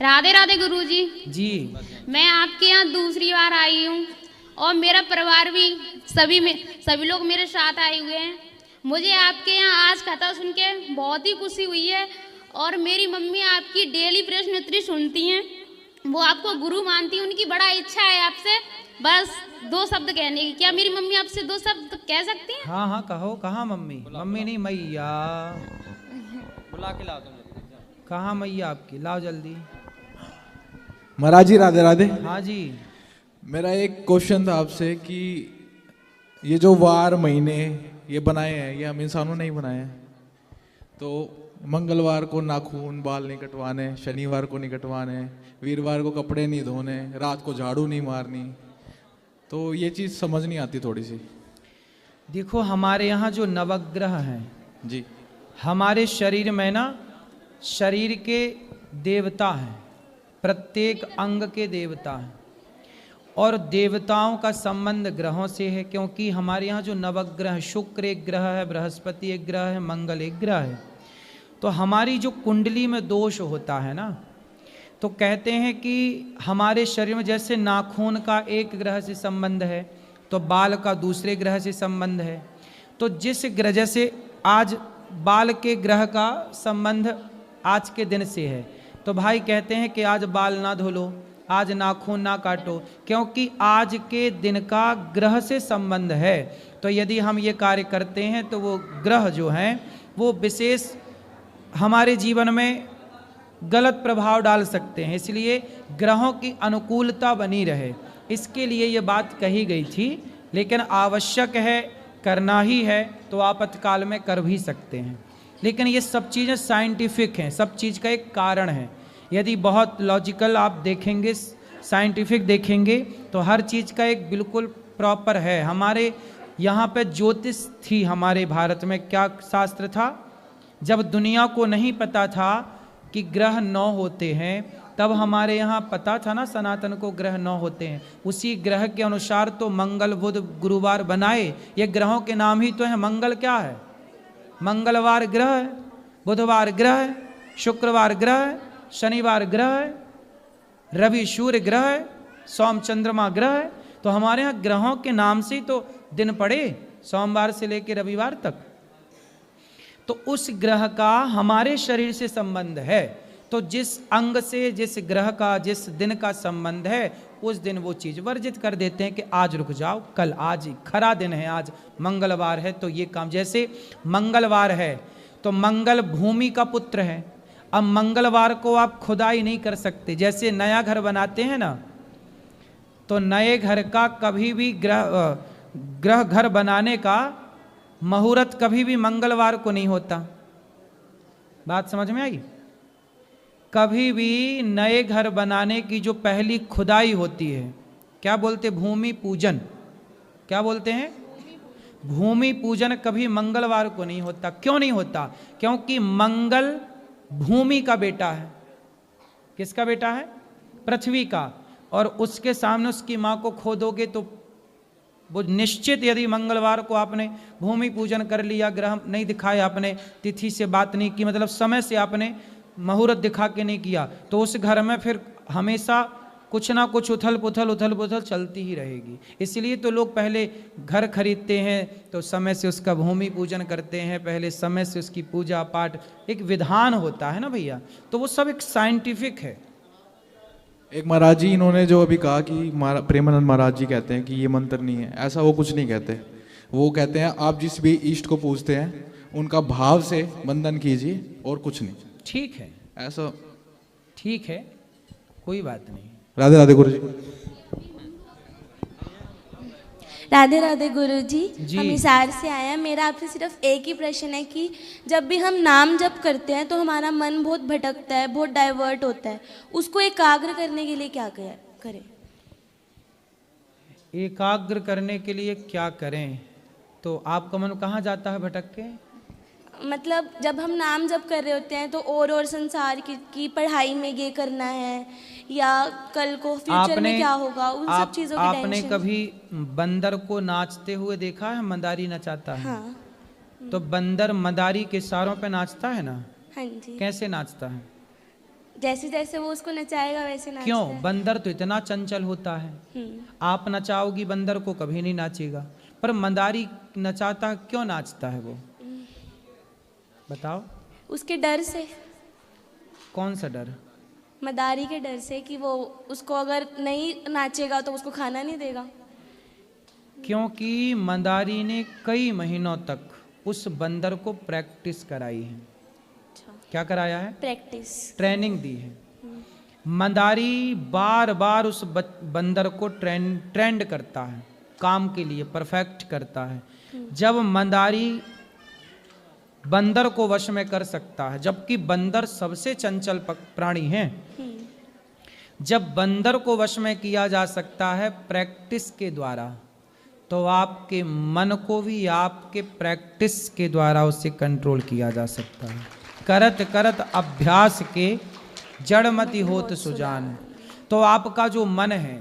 राधे राधे गुरुजी। जी मैं आपके यहाँ दूसरी बार आई हूँ और मेरा परिवार भी सभी लोग मेरे साथ आए हुए हैं। मुझे आपके यहाँ आज कथा सुन के बहुत ही खुशी हुई है और मेरी मम्मी आपकी डेली प्रश्न उत्तरी सुनती हैं, वो आपको गुरु मानती हैं। उनकी बड़ा इच्छा है आपसे बस 2 शब्द कहने की। क्या मेरी मम्मी आपसे 2 शब्द कह सकती हैं? हाँ हाँ कहो। कहाँ मम्मी? मम्मी नहीं मैया। बुला के लाओ तुम। कहाँ मैया आपकी? लाओ जल्दी। महाराज जी राधे राधे। हाँ जी। मेरा एक क्वेश्चन था आपसे कि ये जो वार महीने ये बनाए हैं ये हम इंसानों ने ही बनाए हैं। तो मंगलवार को नाखून बाल नहीं कटवाने, शनिवार को नहीं कटवाने, वीरवार को कपड़े नहीं धोने, रात को झाड़ू नहीं मारनी, तो ये चीज़ समझ नहीं आती थोड़ी सी। देखो हमारे यहाँ जो नवग्रह हैं जी, हमारे शरीर में ना, शरीर के देवता हैं, प्रत्येक अंग के देवता हैं और देवताओं का संबंध ग्रहों से है। क्योंकि हमारे यहाँ जो नवग्रह, शुक्र एक ग्रह है, बृहस्पति एक ग्रह है, मंगल एक ग्रह है। तो हमारी जो कुंडली में दोष होता है ना, तो कहते हैं कि हमारे शरीर में जैसे नाखून का एक ग्रह से संबंध है तो बाल का दूसरे ग्रह से संबंध है। तो जिस ग्रह, जैसे आज बाल के ग्रह का संबंध आज के दिन से है, तो भाई कहते हैं कि आज बाल ना धो लो, आज नाखून ना काटो, क्योंकि आज के दिन का ग्रह से संबंध है। तो यदि हम ये कार्य करते हैं तो वो ग्रह जो हैं वो विशेष हमारे जीवन में गलत प्रभाव डाल सकते हैं। इसलिए ग्रहों की अनुकूलता बनी रहे, इसके लिए ये बात कही गई थी। लेकिन आवश्यक है, करना ही है तो आपातकाल में कर भी सकते हैं। लेकिन ये सब चीज़ें साइंटिफिक हैं, सब चीज़ का एक कारण है। यदि बहुत लॉजिकल आप देखेंगे, साइंटिफिक देखेंगे, तो हर चीज़ का एक बिल्कुल प्रॉपर है। हमारे यहाँ पे ज्योतिष थी, हमारे भारत में क्या शास्त्र था, जब दुनिया को नहीं पता था कि ग्रह 9 होते हैं, तब हमारे यहाँ पता था ना सनातन को ग्रह 9 होते हैं। उसी ग्रह के अनुसार तो मंगल बुध गुरुवार बनाए। ये ग्रहों के नाम ही तो है। मंगल क्या है? मंगलवार ग्रह है, बुधवार ग्रह है, शुक्रवार ग्रह है, शनिवार ग्रह है, रवि सूर्य ग्रह है, सोम चंद्रमा ग्रह है। तो हमारे यहाँ ग्रहों के नाम से ही तो दिन पड़े, सोमवार से लेकर रविवार तक। तो उस ग्रह का हमारे शरीर से संबंध है। तो जिस अंग से, जिस ग्रह का, जिस दिन का संबंध है, उस दिन वो चीज़ वर्जित कर देते हैं कि आज रुक जाओ, कल, आज खरा दिन है, आज मंगलवार है तो ये काम। जैसे मंगलवार है तो मंगल भूमि का पुत्र है। अब मंगलवार को आप खुदाई नहीं कर सकते। जैसे नया घर बनाते हैं ना, तो नए घर का कभी भी ग्रह घर बनाने का मुहूर्त कभी भी मंगलवार को नहीं होता। बात समझ में आई? कभी भी नए घर बनाने की जो पहली खुदाई होती है, क्या बोलते? भूमि पूजन। क्या बोलते हैं? भूमि पूजन कभी मंगलवार को नहीं होता। क्यों नहीं होता? क्योंकि मंगल भूमि का बेटा है। किसका बेटा है? पृथ्वी का। और उसके सामने उसकी माँ को खोदोगे तो वो निश्चित, यदि मंगलवार को आपने भूमि पूजन कर लिया, ग्रह नहीं दिखाया, आपने तिथि से बात नहीं की, मतलब समय से आपने मुहूर्त दिखा के नहीं किया, तो उस घर में फिर हमेशा कुछ ना कुछ उथल पुथल चलती ही रहेगी। इसलिए तो लोग पहले घर खरीदते हैं तो समय से उसका भूमि पूजन करते हैं, पहले समय से उसकी पूजा पाठ, एक विधान होता है ना भैया। तो वो सब एक साइंटिफिक है। एक महाराज जी इन्होंने जो अभी कहा कि प्रेमानंद महाराज जी कहते हैं कि ये मंत्र नहीं है, ऐसा वो कुछ नहीं कहते। वो कहते हैं आप जिस भी इष्ट को पूजते हैं उनका भाव से बंधन कीजिए और कुछ नहीं। ठीक है, ऐसा ठीक है, कोई बात नहीं। राधे राधे गुरु जी। राधे राधे गुरु जी। जी। हम हिसार से आए हैं। मेरा आपसे सिर्फ एक ही प्रश्न है कि जब भी हम नाम जप करते हैं तो हमारा मन बहुत भटकता है, बहुत डाइवर्ट होता है, उसको एकाग्र करने के लिए क्या करें? एकाग्र करने के लिए क्या करें? तो आपका मन कहाँ जाता है भटक के? मतलब जब हम नाम जप कर रहे होते हैं तो और संसार की पढ़ाई में ये करना है, या कल को फ्यूचर में क्या होगा, उन सब चीज़ों की आपने टेंशन। कभी बंदर को नाचते हुए देखा है? मदारी नचाता है। हाँ। तो बंदर मदारी के इशारों पे नाचता है ना? हाँ जी। कैसे नाचता है? जैसे जैसे वो उसको नचाएगा वैसे नाचता क्यों? है। बंदर तो इतना चंचल होता है, आप नचाओगी बंदर को कभी नहीं नाचेगा, पर मंदारी नचाता क्यों नाचता है वो? बताओ। उसके डर से, कौन सा डर? मदारी के डर से कि वो उसको अगर नहीं नाचेगा तो उसको खाना नहीं देगा। क्योंकि मंदारी ने कई महीनों तक उस बंदर को प्रैक्टिस कराई है। क्या कराया है? प्रैक्टिस, ट्रेनिंग दी है। मंदारी बार बार उस बंदर को ट्रेंड करता है, काम के लिए परफेक्ट करता है। जब मंदारी बंदर को वश में कर सकता है, जबकि बंदर सबसे चंचल प्राणी है, जब बंदर को वश में किया जा सकता है प्रैक्टिस के द्वारा, तो आपके मन को भी आपके प्रैक्टिस के द्वारा उसे कंट्रोल किया जा सकता है। करत करत अभ्यास के जड़मति होत सुजान। तो आपका जो मन है,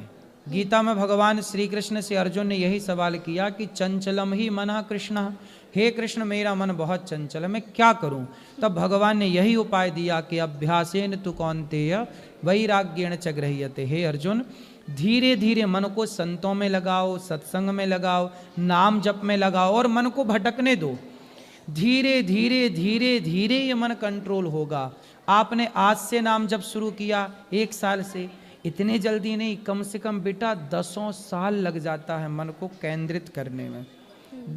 गीता में भगवान श्री कृष्ण से अर्जुन ने यही सवाल किया कि चंचलम ही मनः कृष्ण, हे कृष्ण मेरा मन बहुत चंचल है, मैं क्या करूं? तब भगवान ने यही उपाय दिया कि अभ्यासेन तु कौन्तेय वैराग्येण च गृह्यते। हे अर्जुन, धीरे धीरे मन को संतों में लगाओ, सत्संग में लगाओ, नाम जप में लगाओ और मन को भटकने दो। धीरे धीरे धीरे धीरे ये मन कंट्रोल होगा। आपने आज से नाम जप शुरू किया, 1 साल से, इतने जल्दी नहीं, कम से कम बेटा 10 साल लग जाता है मन को केंद्रित करने में,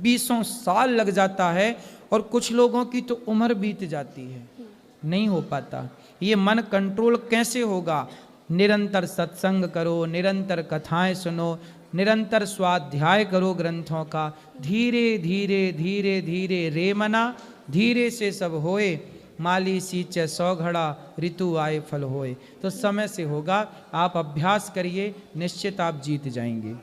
20 साल लग जाता है, और कुछ लोगों की तो उम्र बीत जाती है, नहीं हो पाता। ये मन कंट्रोल कैसे होगा? निरंतर सत्संग करो, निरंतर कथाएं सुनो, निरंतर स्वाध्याय करो ग्रंथों का। धीरे धीरे धीरे धीरे रे मना, धीरे से सब होए, माली सींचे 100 घड़ा, ऋतु आए फल होए। तो समय से होगा, आप अभ्यास करिए, निश्चित आप जीत जाएंगे।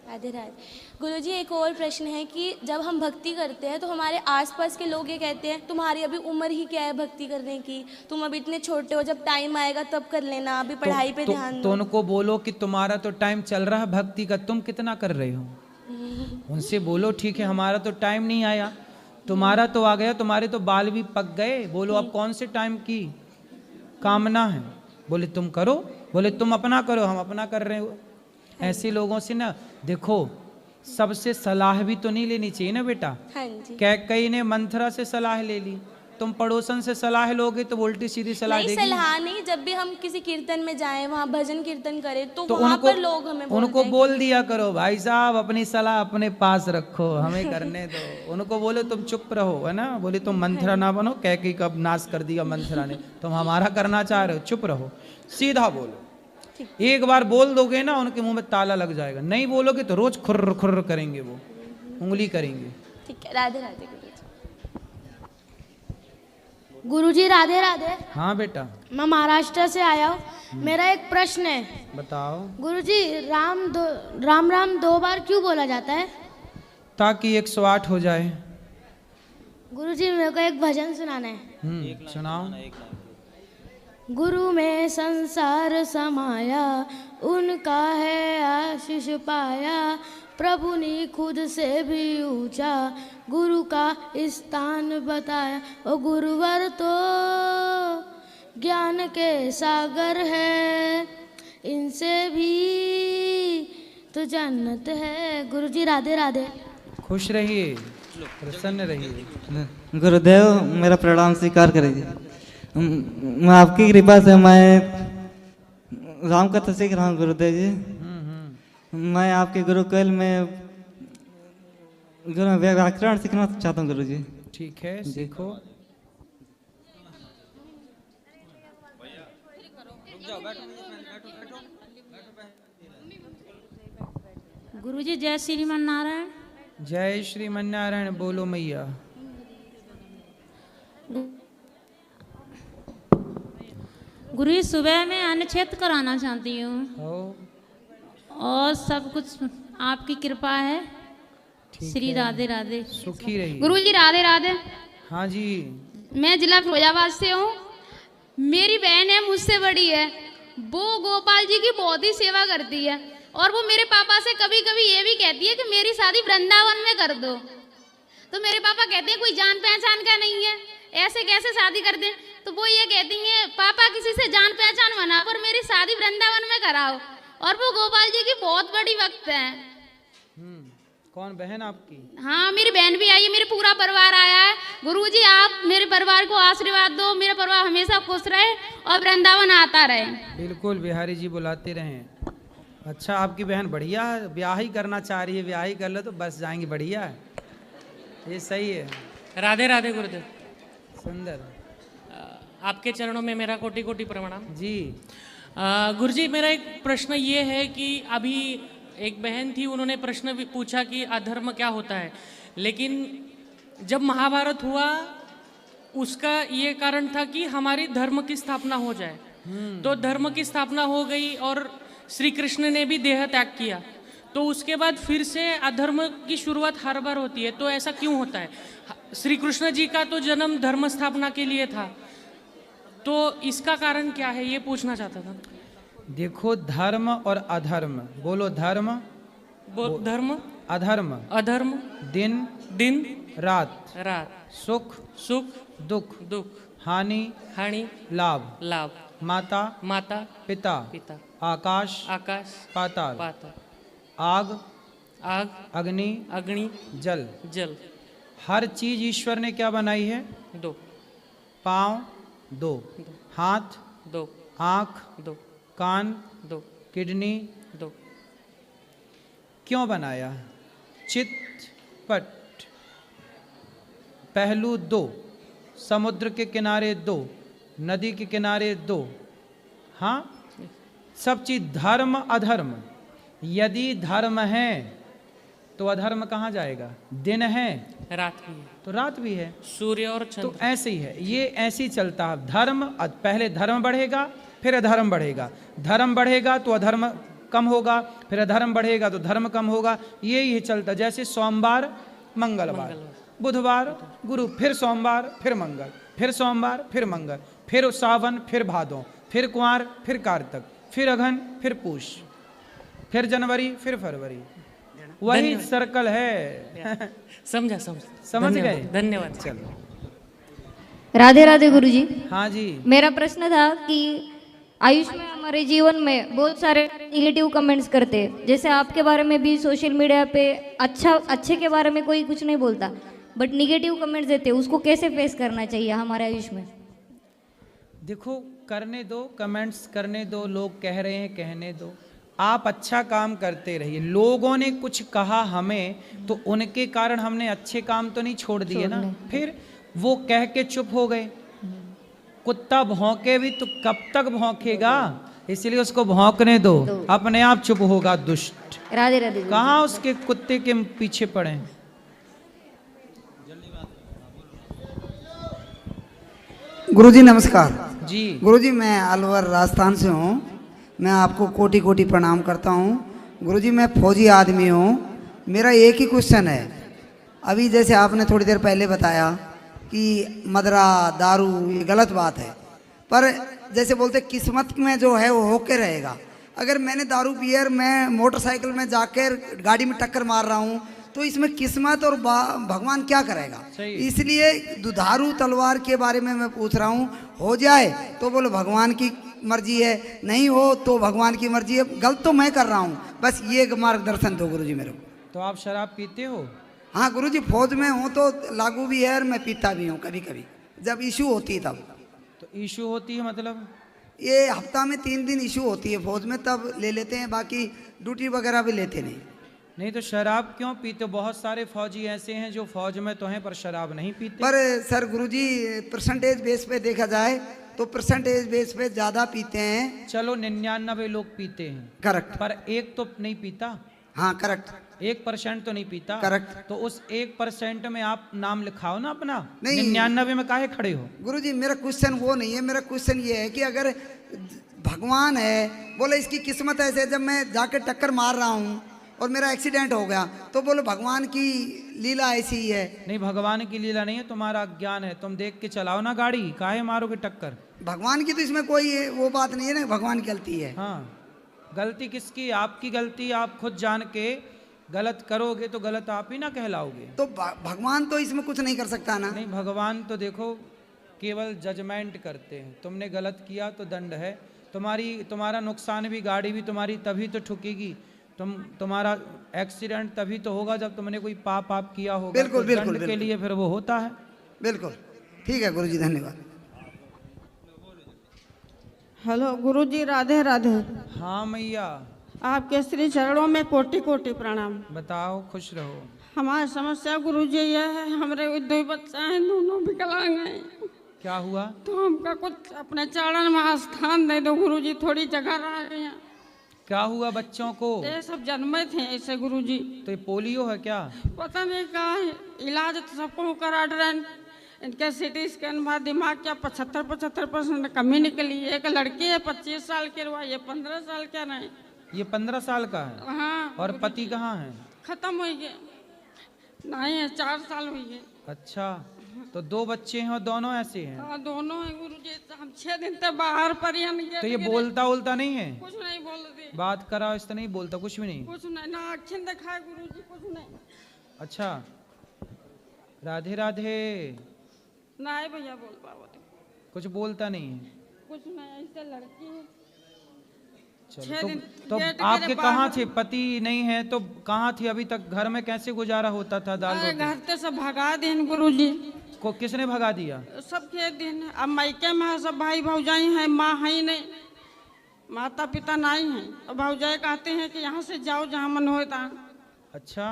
राधे राधे। गुरुजी, एक और प्रश्न है कि जब हम भक्ति करते हैं तो हमारे आसपास के लोग ये कहते हैं तुम्हारी अभी उम्र ही क्या है भक्ति करने की, तुम अभी इतने छोटे हो, जब टाइम आएगा तब कर लेना, अभी पढ़ाई पे ध्यान तो दो। उनको बोलो कि तुम्हारा तो टाइम चल रहा है भक्ति का, तुम कितना कर रहे हो? उनसे बोलो ठीक है हमारा तो टाइम नहीं आया, तुम्हारा तो आ गया, तुम्हारे तो बाल भी पक गए, बोलो अब कौन से टाइम की कामना है? बोले तुम करो, बोले तुम अपना करो, हम अपना कर रहे हो। ऐसे लोगों से ना देखो, सबसे सलाह भी तो नहीं लेनी चाहिए ना बेटा। हाँ जी। कैकेयी ने मंथरा से सलाह ले ली, तुम पड़ोसन से सलाह लोगे तो उल्टी सीधी सलाह नहीं, देगी। सलाह नहीं, जब भी हम किसी कीर्तन में जाएं, वहाँ भजन कीर्तन करें तो वहाँ उनको पर लोग हमें बोलते उनको हैं बोल दिया करो, भाई साहब अपनी सलाह अपने पास रखो, हमें करने दो। उनको बोलो तुम चुप रहो, है ना, बोले तुम मंथरा ना बनो, कैकेयी का नाश कर दिया मंथरा ने, तुम हमारा करना चाह रहे हो, चुप रहो, सीधा बोलो। एक बार बोल दोगे ना, उनके मुंह में ताला लग जाएगा, नहीं बोलोगे तो रोज खुर्र खुर्र करेंगे, वो उंगली करेंगे। ठीक है। राधे राधे गुरुजी। गुरुजी राधे राधे। हाँ बेटा। मैं महाराष्ट्र से आया हूँ, मेरा एक प्रश्न है। बताओ। गुरुजी, राम राम 2 बार क्यों बोला जाता है? ताकि 108 हो जाए। गुरुजी मेरे को एक भजन सुनाना है। सुनाओ। गुरु में संसार समाया, उनका है आशीष पाया, प्रभु ने खुद से भी ऊंचा गुरु का स्थान बताया। ओ गुरुवर तो ज्ञान के सागर है, इनसे भी तो जन्नत है। गुरुजी राधे राधे। खुश रहिए, प्रसन्न रहिए। गुरुदेव मेरा प्रणाम स्वीकार करिए। मैं आपकी कृपा से मैं राम कथा सीख रहा हूँ गुरुदेव जी। मैं आपके गुरुकुल में व्याकरण सीखना चाहता हूँ गुरुजी। ठीक है, सीखो। गुरुजी जय श्रीमन नारायण। जय श्रीमन नारायण। बोलो मैया। गुरुजी सुबह में अन्नछेद कराना चाहती हूँ और सब कुछ आपकी कृपा है। श्री राधे राधे। सुखी रहिए। गुरुजी राधे राधे। हाँ जी। मैं जिला फिरोजाबाद से हूँ। मेरी बहन है, मुझसे बड़ी है, वो गोपाल जी की बहुत ही सेवा करती है और वो मेरे पापा से कभी कभी ये भी कहती है कि मेरी शादी वृंदावन में कर दो। तो मेरे पापा कहते हैं कोई जान पहचान का नहीं है, ऐसे कैसे शादी कर दें? तो वो ये कहती हैं पापा किसी से जान पहचान बना और मेरी शादी वृंदावन में कराओ। और वो गोपाल जी की बहुत बड़ी भक्त है। कौन बहन आपकी? हाँ, मेरी बहन भी आई है, मेरे पूरा परिवार आया है। गुरुजी आप मेरे परिवार को आशीर्वाद दो, मेरा परिवार हमेशा खुश रहे और वृंदावन आता रहे। बिल्कुल, बिहारी जी बुलाते रहें। अच्छा, आपकी बहन बढ़िया है, ब्याह ही करना चाह रही है, ब्याह ही कर लो तो बस जाएंगी, बढ़िया है, ये सही है। राधे राधे गुरुदेव। सुंदर। आपके चरणों में मेरा कोटि कोटि प्रणाम जी। गुरुजी, मेरा एक प्रश्न ये है कि अभी एक बहन थी, उन्होंने प्रश्न भी पूछा कि अधर्म क्या होता है, लेकिन जब महाभारत हुआ उसका ये कारण था कि हमारी धर्म की स्थापना हो जाए। तो धर्म की स्थापना हो गई और श्री कृष्ण ने भी देह त्याग किया, तो उसके बाद फिर से अधर्म की शुरुआत हर बार होती है। तो ऐसा क्यों होता है? श्री कृष्ण जी का तो जन्म धर्म स्थापना के लिए था, तो इसका कारण क्या है, ये पूछना चाहता था। देखो, धर्म और अधर्म, बोलो धर्म, धर्म, अधर्म, अधर्म, दिन, दिन, रात, रात, सुख, सुख, दुख, दुख, हानि, हानि, लाभ, लाभ, माता, माता, पिता, पिता, आकाश, आकाश, पाताल, पाताल, आग, आग, अग्नि, अग्नि, जल। जल। हर चीज ईश्वर ने क्या बनाई है? दो, पाँव दो, हाथ दो, आँख दो, कान दो, किडनी दो। क्यों बनाया? चित्त पट, पहलू दो, समुद्र के किनारे दो, नदी के किनारे दो। हाँ, सब चीज धर्म अधर्म। यदि धर्म है तो अधर्म कहाँ जाएगा? दिन है, रात भी है, तो रात भी है। सूर्य और तो चंद्र। ऐसे ही है, ये ऐसे ही चलता है। धर्म, पहले धर्म बढ़ेगा फिर अधर्म बढ़ेगा, धर्म बढ़ेगा तो अधर्म कम होगा, फिर अधर्म बढ़ेगा तो धर्म कम होगा। यही चलता, जैसे सोमवार मंगलवार, बुधवार गुरु, फिर सोमवार फिर मंगल, फिर सोमवार फिर मंगल, फिर सावन फिर भादों, फिर कुंवार फिर कार्तिक, फिर अघन फिर पूष, फिर जनवरी फिर फरवरी। वही सर्कल है। समझा, समझ गए? धन्यवाद। चलो, राधे राधे गुरुजी। हाँ जी। मेरा प्रश्न था कि आयुष में हमारे जीवन में बहुत सारे निगेटिव कमेंट्स करते हैं, जैसे आपके बारे में भी सोशल मीडिया पे अच्छे के बारे में कोई कुछ नहीं बोलता, बट निगेटिव कमेंट्स देते हैं, उसको कैसे फेस करना चाहिए हमारे आयुष में? देखो, करने दो, कमेंट्स करने दो, लोग कह रहे हैं कहने दो, आप अच्छा काम करते रहिए। लोगों ने कुछ कहा हमें, तो उनके कारण हमने अच्छे काम तो नहीं छोड़ दिए ना, फिर वो कह के चुप हो गए। कुत्ता भौंके भी तो कब तक भौंकेगा, इसलिए उसको भौंकने दो, अपने आप चुप होगा दुष्ट। राधे राधे। कहाँ उसके कुत्ते के पीछे पड़े। गुरुजी नमस्कार। जी गुरुजी, मैं अलवर राजस्थान से हूँ, मैं आपको कोटि कोटि प्रणाम करता हूँ। गुरुजी, मैं फौजी आदमी हूँ, मेरा एक ही क्वेश्चन है। अभी जैसे आपने थोड़ी देर पहले बताया कि मदरा दारू ये गलत बात है, पर जैसे बोलते किस्मत में जो है वो होके रहेगा। अगर मैंने दारू पियर मैं मोटरसाइकिल में जाकर गाड़ी में टक्कर मार रहा हूँ, तो इसमें किस्मत और भगवान क्या करेगा? इसलिए दुधारू तलवार के बारे में मैं पूछ रहा हूँ। हो जाए तो बोलो भगवान की मर्जी है, नहीं हो तो भगवान की मर्जी है। गलत तो मैं कर रहा हूँ, बस ये मार्गदर्शन दो गुरुजी मेरे को। तो आप शराब पीते हो? हाँ गुरुजी, फौज में हूँ तो लागू भी है और मैं पीता भी हूँ कभी कभी, जब इशू होती है तब। तो इशू होती है मतलब? ये हफ्ता में 3 दिन इशू होती है फौज में, तब ले लेते हैं, बाकी ड्यूटी वगैरह भी लेते नहीं। नहीं तो शराब क्यों पीते? बहुत सारे फौजी ऐसे हैं जो फौज में तो हैं पर शराब नहीं पीते। पर सर गुरुजी, परसेंटेज बेस पे देखा जाए तो परसेंटेज बेस पे ज़्यादा पीते हैं। चलो 99 लोग पीते हैं, करेक्ट, पर एक तो नहीं पीता। हाँ करेक्ट, 1% तो नहीं पीता। करेक्ट। तो उस 1% में आप नाम लिखाओ ना अपना। नहीं, 99 में काहे खड़े हो? गुरुजी मेरा क्वेश्चन वो नहीं है, मेरा क्वेश्चन ये है कि अगर भगवान है, बोले इसकी किस्मत ऐसे, जब मैं जाके टक्कर मार रहा हूँ और मेरा एक्सीडेंट हो गया, तो बोलो भगवान की लीला ऐसी ही है। नहीं, भगवान की लीला नहीं है, तुम्हारा ज्ञान है। तुम देख के चलाओ ना गाड़ी, काहे मारोगे टक्कर? भगवान की तो इसमें कोई वो बात नहीं है ना, भगवान की गलती है। हाँ, गलती किसकी? आपकी गलती। आप खुद जान के गलत करोगे तो गलत आप ही ना कहलाओगे। तो भगवान तो इसमें कुछ नहीं कर सकता ना? नहीं, भगवान तो देखो केवल जजमेंट करते हैं। तुमने गलत किया तो दंड है, तुम्हारा नुकसान भी, गाड़ी भी तुम्हारी तभी तो ठुकेगी, तुम्हारा एक्सीडेंट तभी तो होगा जब तुमने कोई पाप किया होगा। बिल्कुल, तो बिल्कुल, दंड के बिल्कुल। लिए फिर वो होता है। बिल्कुल ठीक है गुरुजी, धन्यवाद। हेलो गुरुजी, राधे राधे। हाँ मैया, आपके श्री चरणों में कोटि कोटि प्रणाम। बताओ, खुश रहो। हमारी समस्या गुरुजी यह है, हमारे दो बच्चे हैं, दोनों विकलांग हैं। क्या हुआ? तो हमका कुछ अपने चरण में स्थान दे दो गुरुजी, थोड़ी जगह रह गई है। क्या हुआ बच्चों को? ये सब जन्मे थे ऐसे गुरुजी। तो ये पोलियो है क्या? पता नहीं कहा है, इलाज तो सबको करा रहे हैं। इनके सिटी स्कैन बाद दिमाग क्या 75% कमी निकली। एक लड़की है 25 साल की, ये 15 साल क्या नहीं। ये 15 साल का है? हाँ। और पति कहाँ है? खत्म हो गए, नहीं है, 4 साल हुई है। अच्छा, तो 2 बच्चे हैं और दोनों ऐसे हैं? हाँ, दोनों हैं गुरुजी। हम 6 दिन तक बाहर पर तो ये बोलता नहीं है? कुछ नहीं बोलते। बात कराओ, इस तरह नहीं बोलता, कुछ भी नहीं? कुछ नहीं, ना अक्षन दिखाए गुरुजी, कुछ नहीं। अच्छा, राधे राधे। नहीं भैया बोल पाओ, कुछ बोलता नहीं है? कुछ नहीं, ऐसे लड़की है। चलो, तो आपके कहाँ थे? पति नहीं है तो कहाँ थे अभी तक? घर में कैसे गुजारा होता था? दाल रोटी? घर से सब भगा दिन गुरुजी। को किसने भगा दिया? सब के दिन। अब मायके में सब भाई भौजाई हैं, माँ है नहीं, माता पिता नहीं है। अब भौजाई कहते हैं कि यहाँ से जाओ जहाँ मन होता। अच्छा,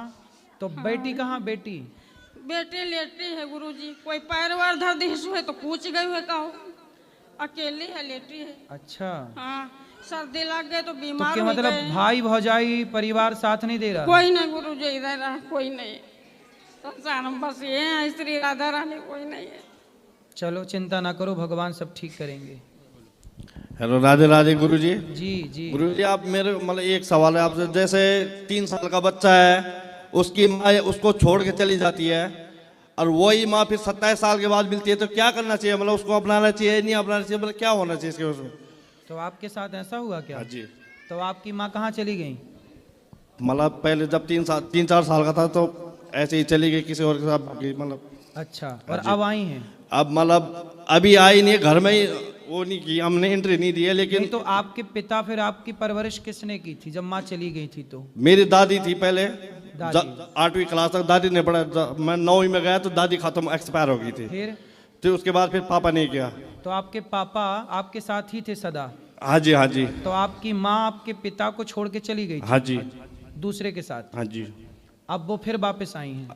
तो बेटी कहाँ? बेटी लेटी है गुरुजी। कोई पैर वार धर दी है तो पूछ गई हुए कहो, अकेली है, लेटी है। अच्छा, हाँ, सर्दी लग गए तो तो बीमार क्या हो मतलब गए। भाई भौजाई परिवार साथ नहीं दे रहा? कोई नहीं गुरुजी, इधर रहा कोई नहीं। संसार में बस ये है श्री राधा रानी, कोई नहीं है। चलो चिंता ना करो, भगवान सब ठीक करेंगे। हेलो, राधे राधे गुरुजी। जी जी गुरुजी, आप मेरे मतलब एक सवाल है आपसे। जैसे 3 साल का बच्चा है, उसकी माँ उसको छोड़ के चली जाती है और वही माँ फिर 27 साल के बाद मिलती है, तो क्या करना चाहिए? मतलब उसको अपनाना चाहिए, नहीं अपनाना चाहिए, मतलब क्या होना चाहिए इसके उसमें? तो आपके साथ ऐसा हुआ क्या? हाँ जी। तो आपकी माँ कहाँ चली गई? मतलब पहले जब 3-4 साल का था तो ऐसे ही चली गई किसी और के साथ, मतलब। अच्छा, और अब आई हैं? अब मतलब अभी आई नहीं है, घर में ही वो नहीं की, हमने एंट्री नहीं दी है। लेकिन नहीं, तो आपके पिता, फिर आपकी परवरिश किसने की थी जब माँ चली गई थी? तो मेरी दादी थी पहले, दादी। 8वीं क्लास तक दादी ने पढ़ा। मैं 9वीं में गया तो दादी खत्म, एक्सपायर हो गई थी। फिर तो उसके बाद फिर पापा ने किया। तो आपके पापा आपके साथ ही थे सदा? हाँ जी, हाँ जी। तो आपकी माँ आपके पिता को छोड़ के चली गई थी? हाँ जी। दूसरे के साथ? हाँ जी। अब वो फिर वापस आई हैं?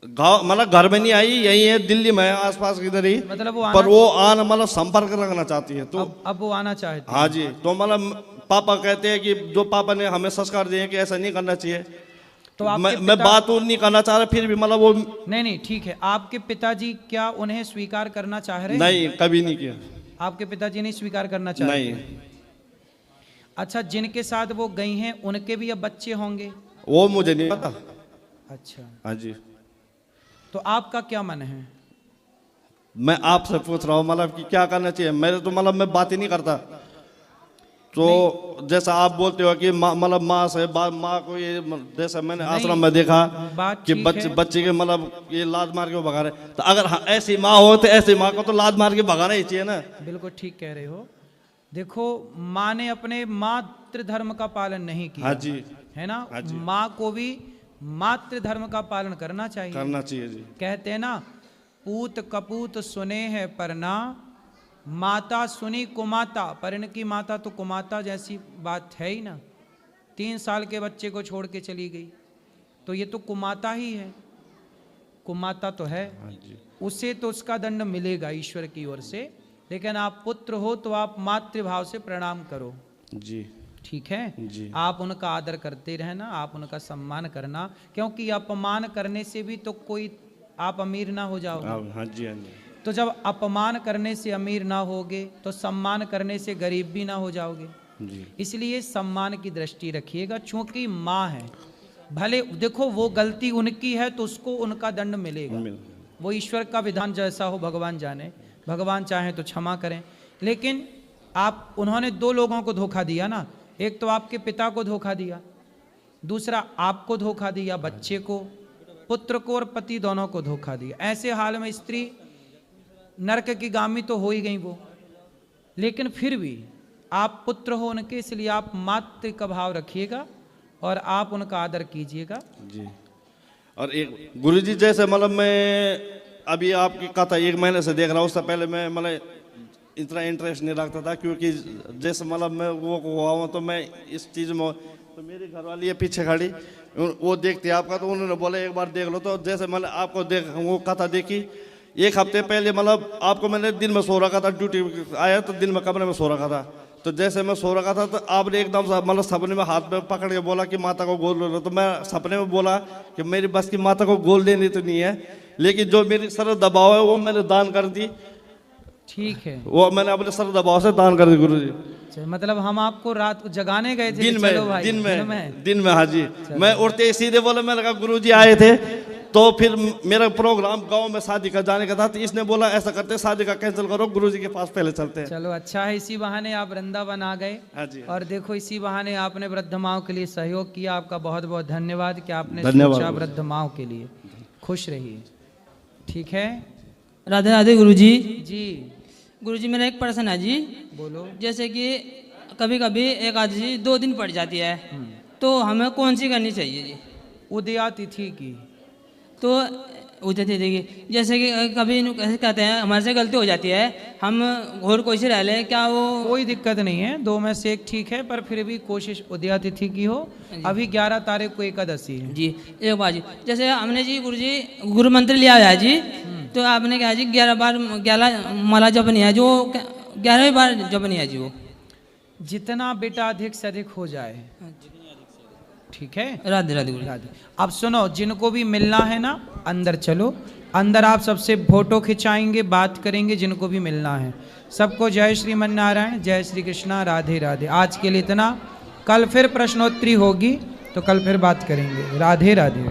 गाँव मतलब घर में नहीं आई, यही है दिल्ली में, आसपास किधर ही। मतलब वो पर वो आना मतलब संपर्क रखना चाहती है। तो अब वो आना चाहती है? हाँ जी। तो मतलब पापा कहते हैं कि जो पापा ने हमें संस्कार दिए कि ऐसा नहीं करना चाहिए। तो आपके मैं बात और नहीं करना चाह रहा, फिर भी मतलब वो नहीं ठीक है। आपके पिताजी क्या उन्हें स्वीकार करना चाह रहे हैं? नहीं, कभी नहीं किया। आपके पिताजी नहीं स्वीकार करना चाह रहे? नहीं। अच्छा, जिनके साथ वो गई हैं उनके भी अब बच्चे होंगे? वो मुझे नहीं पता। अच्छा। हाँ जी। तो आपका क्या मन है? मैं आपसे पूछ रहा हूँ मतलब कि क्या करना चाहिए। मेरे तो मतलब मैं बात ही नहीं करता। तो जैसा आप बोलते हो कि मतलब माँ से माँ को ये, जैसा मैंने आश्रम में देखा कि बच्चे के मतलब ये लात मार के भगा रहे, तो अगर ऐसी माँ हो तो ऐसी माँ को तो लात मार के भगाना ही चाहिए ना। बिल्कुल ठीक कह रहे हो। देखो, माँ ने अपने मातृ धर्म का पालन नहीं किया। हाँ जी। है ना? हाँ जी। माँ को भी मातृ धर्म का पालन करना चाहिए। करना चाहिए जी। कहते हैं ना, पूत कपूत सुने है परना, माता सुनी कुमाता। पर इनकी माता तो कुमाता जैसी बात है ही ना। 3 साल के बच्चे को छोड़ के चली गई, तो ये तो कुमाता ही है, कुमाता तो है। उसे तो उसका दंड मिलेगा ईश्वर की ओर से। लेकिन आप पुत्र हो तो आप मातृभाव से प्रणाम करो जी। ठीक है जी। आप उनका आदर करते रहना, आप उनका सम्मान करना, क्योंकि अपमान करने से भी तो कोई आप अमीर ना हो जाओगे। हाँ जी, हाँ जी। तो जब अपमान करने से अमीर ना होगे तो सम्मान करने से गरीब भी ना हो जाओगे जी। इसलिए सम्मान की दृष्टि रखिएगा। चूंकि माँ है, भले देखो वो गलती उनकी है तो उसको उनका दंड मिलेगा। वो ईश्वर का विधान जैसा हो भगवान जाने, भगवान चाहे तो क्षमा करें। लेकिन आप उन्होंने 2 लोगों को धोखा दिया ना, एक तो आपके पिता को धोखा दिया, दूसरा आपको धोखा दिया, बच्चे को, पुत्र को और पति दोनों को धोखा दिया। ऐसे हाल में स्त्री नरक की गामी तो हो ही गई वो, लेकिन फिर भी आप पुत्र हो उनके, इसलिए आप मातृ का भाव रखिएगा और आप उनका आदर कीजिएगा। जी। और एक गुरुजी जैसे मतलब मैं अभी आपकी कथा 1 महीने से देख रहा हूँ, उससे पहले मैं मतलब इतना इंटरेस्ट नहीं रखता था, क्योंकि जैसे मतलब मैं वो हुआ हूँ तो मैं इस चीज़ में, तो मेरी घरवाली है पीछे खड़ी, वो देखती है आपका, तो उन्होंने बोला एक बार देख लो। तो जैसे मैंने आपको वो कथा देखी 1 हफ्ते पहले, मतलब आपको मैंने दिन में सो रखा था, ड्यूटी आया तो दिन में कमरे में सो रखा था। तो जैसे मैं सो रखा था तो आपने एकदम मतलब सपने में हाथ में पकड़ के बोला कि माता को गोद ले लो। तो मैं सपने में बोला कि मेरी बस की माता को गोद लेनी तो नहीं है, लेकिन जो मेरी सर दबाव है वो मैंने दान कर दी। ठीक है, वो मैंने अपने सर दबाव से दान कर दी गुरुजी। मतलब हम आपको रात को जगाने गए थे? दिन चलो में, भाई, दिन में हाँ जी। मैं उठते ही सीधे बोला, मैंने कहा गुरुजी आए थे, तो फिर मेरा प्रोग्राम गांव में शादी का जाने का था, तो इसने बोला ऐसा करते शादी का कैंसिल करो, गुरुजी के पास पहले चलते हैं। चलो अच्छा है, इसी बहाने आप वृंदावन आ गए। हाँ जी। और देखो इसी बहाने आपने वृद्ध माओं के लिए सहयोग किया, आपका बहुत बहुत धन्यवाद कि आपने धन्यवाद। सोचा वृद्ध माओं के लिए। खुश रहिए, ठीक है। राधे राधे गुरुजी। जी गुरुजी मेरा एक प्रश्न है जी। बोलो। जैसे कि कभी कभी एकादशी 2 दिन पड़ जाती है, तो हमें कौन सी करनी चाहिए जी? उदया तिथि की। तो उदया तिथि की, जैसे कि कभी कैसे कहते हैं हमारे से गलती हो जाती है, हम घोर कोई से रह लें, क्या वो? कोई दिक्कत नहीं है, 2 में से 1 ठीक है, पर फिर भी कोशिश उदया तिथि की हो। अभी 11 तारीख को एकादशी है जी। एक बार जी, जैसे हमने जी गुरुजी गुरु मंत्र लिया है जी, तो आपने कहा जी 11 बार 11 माला जपनी है, जो 11वीं बार जपनी है जी। वो जितना बेटा अधिक से अधिक हो जाए, ठीक है। राधे राधे गुरु। राधे। अब सुनो, जिनको भी मिलना है ना अंदर चलो, अंदर आप सबसे फोटो खिंचाएंगे, बात करेंगे, जिनको भी मिलना है सबको। जय श्रीमन नारायण, जय श्री कृष्णा, राधे राधे। आज के लिए इतना, कल फिर प्रश्नोत्तरी होगी तो कल फिर बात करेंगे। राधे राधे।